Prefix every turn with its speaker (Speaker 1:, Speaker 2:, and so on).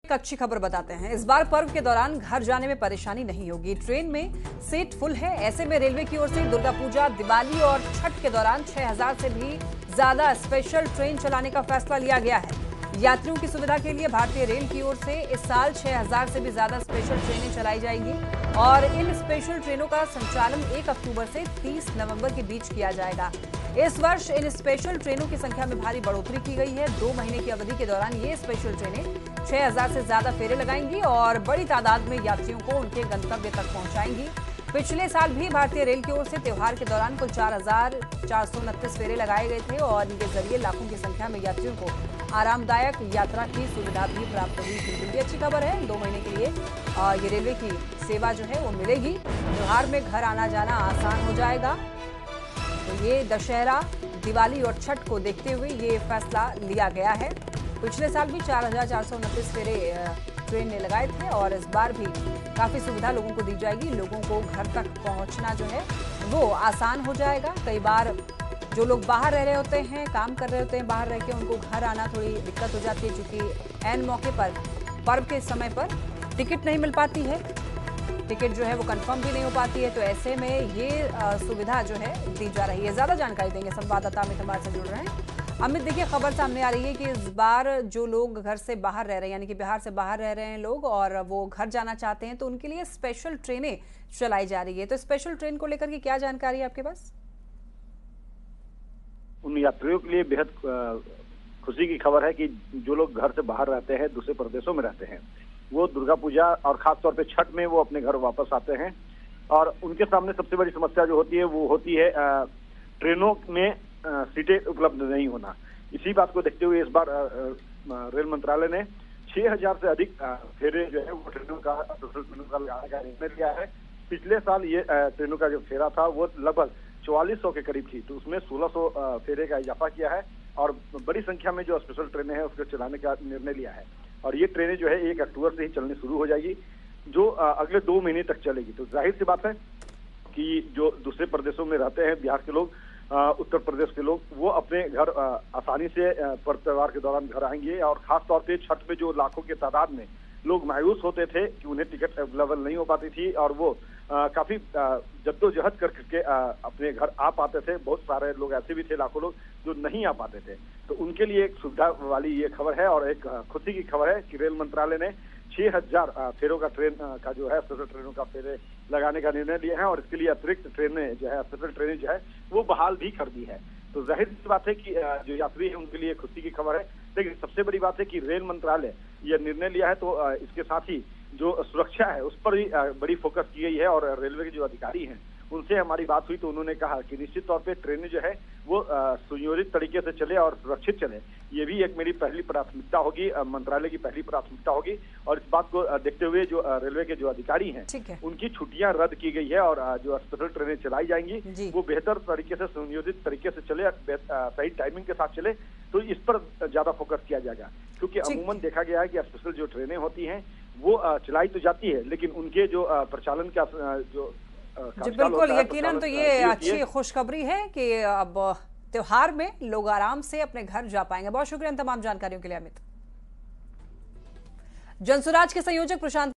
Speaker 1: एक अच्छी खबर बताते हैं। इस बार पर्व के दौरान घर जाने में परेशानी नहीं होगी। ट्रेन में सीट फुल है। ऐसे में रेलवे की ओर से दुर्गा पूजा, दिवाली और छठ के दौरान 6000 से भी ज्यादा स्पेशल ट्रेन चलाने का फैसला लिया गया है। यात्रियों की सुविधा के लिए भारतीय रेल की ओर से इस साल 6000 से भी ज्यादा स्पेशल ट्रेनें चलाई जाएंगी और इन स्पेशल ट्रेनों का संचालन 1 अक्टूबर से 30 नवंबर के बीच किया जाएगा। इस वर्ष इन स्पेशल ट्रेनों की संख्या में भारी बढ़ोतरी की गई है। 2 महीने की अवधि के दौरान ये स्पेशल ट्रेनें 6000 से ज्यादा फेरे लगाएंगी और बड़ी तादाद में यात्रियों को उनके गंतव्य तक पहुंचाएंगी। पिछले साल भी भारतीय रेल की ओर से त्योहार के दौरान कुल 4429 फेरे लगाए गए थे और इनके जरिए लाखों की संख्या में यात्रियों को आरामदायक यात्रा की सुविधा भी प्राप्त हुई थी। ये अच्छी खबर है। 2 महीने के लिए ये रेलवे की सेवा जो है वो मिलेगी। त्योहार में घर आना जाना आसान हो जाएगा। तो ये दशहरा, दिवाली और छठ को देखते हुए ये फैसला लिया गया है। पिछले साल भी 4429 फेरे ट्रेन ने लगाए थे और इस बार भी काफी सुविधा लोगों को दी जाएगी। लोगों को घर तक पहुंचना जो है वो आसान हो जाएगा। कई बार जो लोग बाहर रह रहे होते हैं, काम कर रहे होते हैं, बाहर रह के उनको घर आना थोड़ी दिक्कत हो जाती है, क्योंकि ऐन मौके पर, पर्व के समय पर टिकट नहीं मिल पाती है, टिकट जो है वो कंफर्म भी नहीं हो पाती है। तो ऐसे में ये सुविधा जो है दी जा रही है। ज्यादा जानकारी देंगे संवाददाता अमित हमारे से जुड़ रहे हैं। अमित, देखिए खबर सामने आ रही है कि इस बार जो लोग घर से बाहर रह रहे हैं, यानी कि बिहार से बाहर रह रहे हैं लोग और वो घर जाना चाहते हैं, तो उनके लिए स्पेशल ट्रेनें चलाई जा रही है। तो स्पेशल ट्रेन को लेकर के क्या जानकारी है आपके पास?
Speaker 2: उन यात्रियों के लिए बेहद खुशी की खबर है कि जो लोग घर से बाहर रहते हैं, दूसरे प्रदेशों में रहते हैं, वो दुर्गा पूजा और खासतौर पे छठ में वो अपने घर वापस आते हैं और उनके सामने सबसे बड़ी समस्या जो होती है वो होती है ट्रेनों में सीटें उपलब्ध नहीं होना। इसी बात को देखते हुए इस बार रेल मंत्रालय ने 6000 से अधिक फेरे जो है वो ट्रेनों का लगाने का निर्णय लिया है। पिछले साल ये ट्रेनों का जो फेरा था वो लगभग 4400 के करीब थी, तो उसमें 1600 फेरे का इजाफा किया है और बड़ी संख्या में जो स्पेशल ट्रेनें हैं उसको चलाने का निर्णय लिया है। और ये ट्रेनें जो है 1 अक्टूबर से ही चलनी शुरू हो जाएगी, जो अगले 2 महीने तक चलेगी। तो जाहिर सी बात है कि जो दूसरे प्रदेशों में रहते हैं, बिहार के लोग, उत्तर प्रदेश के लोग, वो अपने घर आसानी से पर्व त्योहार के दौरान घर आएंगे। और खास तौर पे छठ में जो लाखों के तादाद में लोग मायूस होते थे कि उन्हें टिकट अवेलेबल नहीं हो पाती थी और वो काफी जद्दोजहद करके अपने घर आ पाते थे। बहुत सारे लोग ऐसे भी थे, लाखों लोग, जो नहीं आ पाते थे। तो उनके लिए एक सुविधा वाली ये खबर है और एक खुशी की खबर है कि रेल मंत्रालय ने 6000 फेरों का ट्रेन का जो है स्पेशल ट्रेनों का फेरे लगाने का निर्णय लिया है और इसके लिए अतिरिक्त ट्रेनें जो है, स्पेशल ट्रेनें जो है वो बहाल भी कर दी है। तो जाहिर सी बात है कि जो यात्री है उनके लिए खुशी की खबर है। लेकिन सबसे बड़ी बात है कि रेल मंत्रालय यह निर्णय लिया है तो इसके साथ ही जो सुरक्षा है उस पर भी बड़ी फोकस की गई है। और रेलवे के जो अधिकारी हैं उनसे हमारी बात हुई तो उन्होंने कहा कि निश्चित तौर पे ट्रेनें जो है वो सुनियोजित तरीके से चले और सुरक्षित चले। ये भी एक मेरी पहली प्राथमिकता होगी, मंत्रालय की पहली प्राथमिकता होगी। और इस बात को देखते हुए जो रेलवे के जो अधिकारी हैं उनकी छुट्टियां रद्द की गई है और जो स्पेशल ट्रेनें चलाई जाएंगी वो बेहतर तरीके से, सुनियोजित तरीके से चले, सही टाइमिंग के साथ चले। तो इस पर ज्यादा फोकस किया जाएगा, क्योंकि अमूमन देखा गया है कि स्पेशल जो ट्रेनें होती हैं वो चलाई तो जाती है लेकिन उनके जो प्रचालन का जो
Speaker 1: जी बिल्कुल, यकीनन तो ये अच्छी खुशखबरी है कि अब त्योहार में लोग आराम से अपने घर जा पाएंगे। बहुत शुक्रिया इन तमाम जानकारियों के लिए अमित। जनसुराज के संयोजक प्रशांत